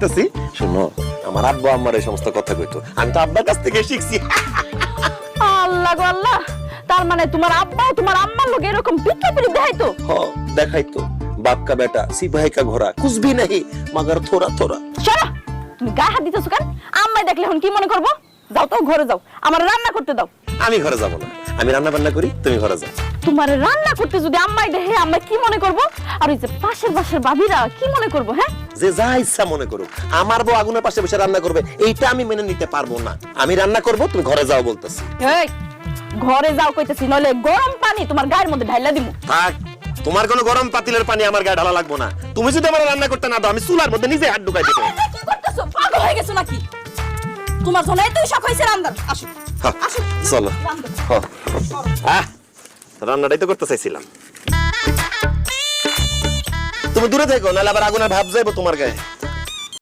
করতেছি। শোনো, আমার আব্বা আমার এই সমস্ত কথা কইতো, আমি তো আব্বার কাছ থেকে শিখছি। আল্লাহ গো আল্লাহ, তার মানে তোমার আব্বা তোমার আম্মার লোক এরকম পিঠে পিঠে দেখাইতো? হ, দেখাইতো। বাপ কা বেটা সিপাही का घोड़ा कुछ भी नहीं मगर थोड़ा थोड़ा। সরা, তুমি গায়ে হাত দিতেছো কেন? আম্মাই দেখলে এখন কি মনে করবো? যাও তো ঘরে যাও, আমার রান্না করতে দাও। আমি ঘরে যাব না, আমি রান্না বান্না করি, তুমি ঘরে যাও। তোমার রান্না করতে যদি আম্মাই দেখে আম্মা কি মনে করবো? আর ওই যে পাশের বাসার ভাবিরা কি মনে করবো? হ্যাঁ, যে যা ইচ্ছা মনে করুক, আমার বউ আগুনের পাশে বসে রান্না করবে এইটা আমি মেনে নিতে পারবো না। আমি রান্না করব, তুমি ঘরে যাও বলতেছি। এই ঘরে যাও কইতেছি, নইলে গরম পানি তোমার গায়ের মধ্যে ঢাইলা দিমু। থাক, তোমার কোনো গরম পাতিলের পানি আমার গায়ে ঢালা লাগবো না। তুমি যদি আমার রান্না করতে না দাও, আমি চুলার মধ্যে নিজে হাত ঢুকাই দেবো। আরে, কি করতেছো? পাগল হয়ে গেছো নাকি? তোমার জন্য এতই শখ হইছে রান্নার? আসো হ্যাঁ, আসো, চলো। রান্না। হ্যাঁ। আহ, রান্নাটাই তো করতে চাইছিলাম। তুমি দূরে থেকো, নাহলে আবার আগুনের ভাব যাইবো তোমার গায়ে।